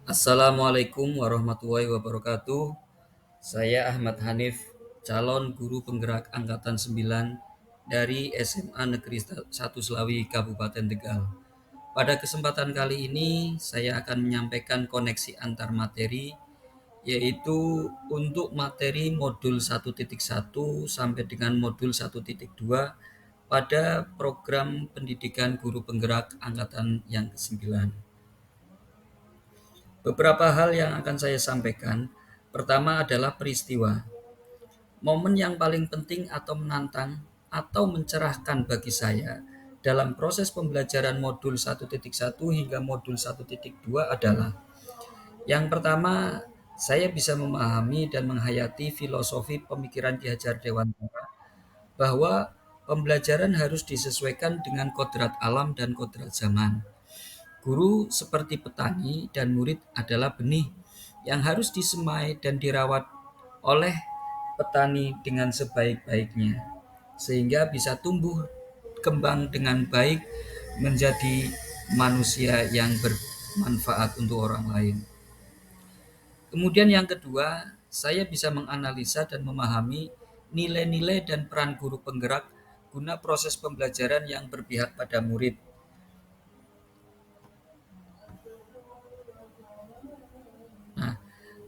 Assalamualaikum warahmatullahi wabarakatuh. Saya Ahmad Hanif, calon guru penggerak angkatan 9 dari SMA Negeri 1 Selawi Kabupaten Tegal. Pada kesempatan kali ini saya akan menyampaikan koneksi antar materi, yaitu untuk materi modul 1.1 sampai dengan modul 1.2 pada program pendidikan guru penggerak angkatan yang ke-9. Beberapa hal yang akan saya sampaikan. Pertama adalah peristiwa. Momen yang paling penting atau menantang atau mencerahkan bagi saya dalam proses pembelajaran modul 1.1 hingga modul 1.2 adalah yang pertama, saya bisa memahami dan menghayati filosofi pemikiran Ki Hajar Dewantara bahwa pembelajaran harus disesuaikan dengan kodrat alam dan kodrat zaman. Guru seperti petani dan murid adalah benih yang harus disemai dan dirawat oleh petani dengan sebaik-baiknya, sehingga bisa tumbuh kembang dengan baik menjadi manusia yang bermanfaat untuk orang lain. Kemudian yang kedua, saya bisa menganalisa dan memahami nilai-nilai dan peran guru penggerak guna proses pembelajaran yang berpihak pada murid. Nah,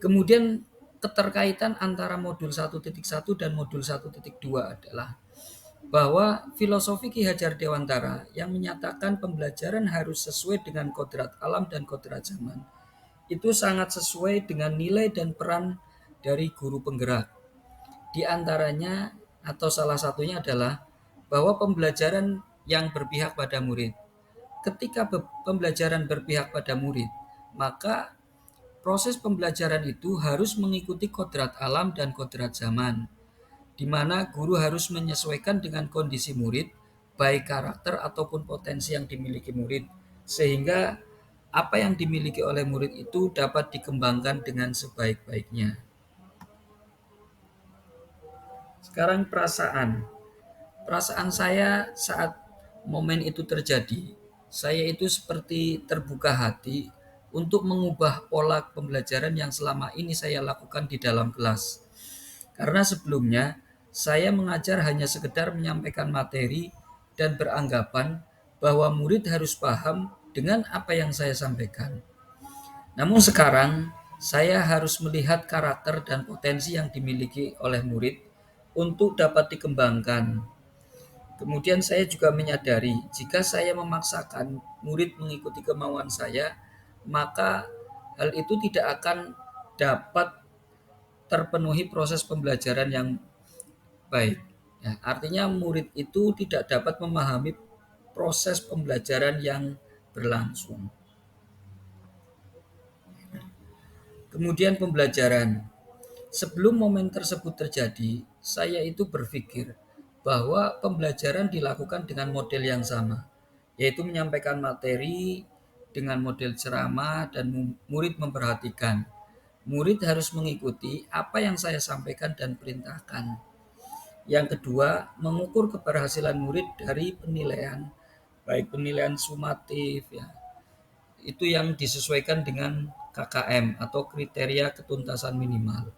kemudian keterkaitan antara modul 1.1 dan modul 1.2 adalah bahwa filosofi Ki Hajar Dewantara yang menyatakan pembelajaran harus sesuai dengan kodrat alam dan kodrat zaman itu sangat sesuai dengan nilai dan peran dari guru penggerak. Di antaranya atau salah satunya adalah bahwa pembelajaran yang berpihak pada murid. Ketika pembelajaran berpihak pada murid, maka proses pembelajaran itu harus mengikuti kodrat alam dan kodrat zaman, di mana guru harus menyesuaikan dengan kondisi murid, baik karakter ataupun potensi yang dimiliki murid, sehingga apa yang dimiliki oleh murid itu dapat dikembangkan dengan sebaik-baiknya. Sekarang perasaan. Perasaan saya saat momen itu terjadi, saya itu seperti terbuka hati untuk mengubah pola pembelajaran yang selama ini saya lakukan di dalam kelas. Karena sebelumnya saya mengajar hanya sekedar menyampaikan materi dan beranggapan bahwa murid harus paham dengan apa yang saya sampaikan. Namun sekarang saya harus melihat karakter dan potensi yang dimiliki oleh murid untuk dapat dikembangkan. Kemudian saya juga menyadari jika saya memaksakan murid mengikuti kemauan saya, maka hal itu tidak akan dapat terpenuhi proses pembelajaran yang baik. Ya, artinya murid itu tidak dapat memahami proses pembelajaran yang berlangsung. Kemudian pembelajaran. Sebelum momen tersebut terjadi, saya itu berpikir bahwa pembelajaran dilakukan dengan model yang sama, yaitu menyampaikan materi dengan model ceramah dan murid memperhatikan. Murid harus mengikuti apa yang saya sampaikan dan perintahkan. Yang kedua, mengukur keberhasilan murid dari penilaian, baik penilaian sumatif ya, itu yang disesuaikan dengan KKM atau kriteria ketuntasan minimal.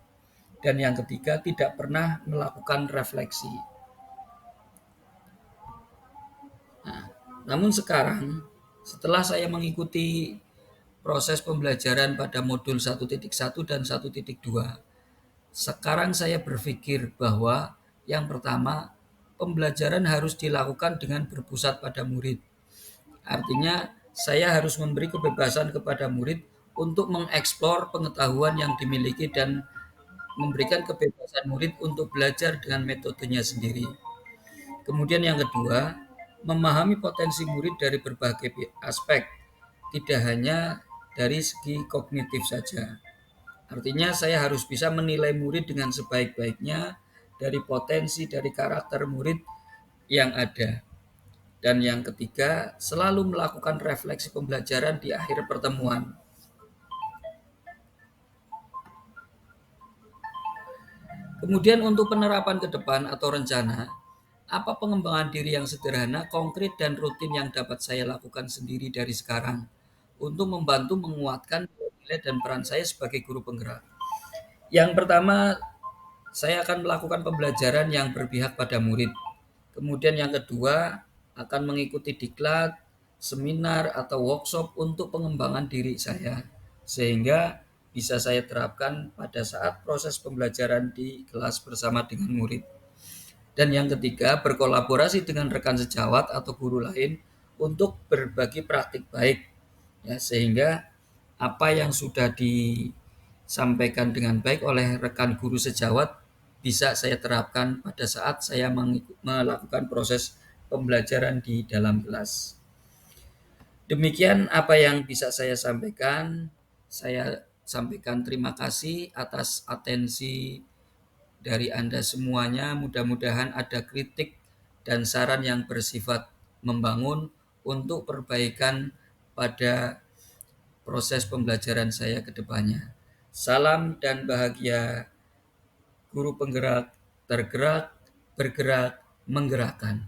Dan yang ketiga, tidak pernah melakukan refleksi. Nah, namun sekarang, setelah saya mengikuti proses pembelajaran pada modul 1.1 dan 1.2, sekarang saya berpikir bahwa yang pertama, pembelajaran harus dilakukan dengan berpusat pada murid. Artinya, saya harus memberi kebebasan kepada murid untuk mengeksplor pengetahuan yang dimiliki dan memberikan kebebasan murid untuk belajar dengan metodenya sendiri. Kemudian yang kedua, memahami potensi murid dari berbagai aspek, tidak hanya dari segi kognitif saja. Artinya saya harus bisa menilai murid dengan sebaik-baiknya dari potensi, dari karakter murid yang ada. Dan yang ketiga, selalu melakukan refleksi pembelajaran di akhir pertemuan. Kemudian untuk penerapan ke depan atau rencana, apa pengembangan diri yang sederhana, konkret, dan rutin yang dapat saya lakukan sendiri dari sekarang untuk membantu menguatkan nilai dan peran saya sebagai guru penggerak. Yang pertama, saya akan melakukan pembelajaran yang berpihak pada murid. Kemudian yang kedua, akan mengikuti diklat, seminar, atau workshop untuk pengembangan diri saya. Sehingga bisa saya terapkan pada saat proses pembelajaran di kelas bersama dengan murid. Dan yang ketiga, berkolaborasi dengan rekan sejawat atau guru lain untuk berbagi praktik baik. Ya, sehingga apa yang sudah disampaikan dengan baik oleh rekan guru sejawat bisa saya terapkan pada saat saya melakukan proses pembelajaran di dalam kelas. Demikian apa yang bisa saya sampaikan. Saya sampaikan terima kasih atas atensi dari Anda semuanya. Mudah-mudahan ada kritik dan saran yang bersifat membangun untuk perbaikan pada proses pembelajaran saya ke depannya. Salam dan bahagia, guru penggerak, tergerak, bergerak, menggerakkan.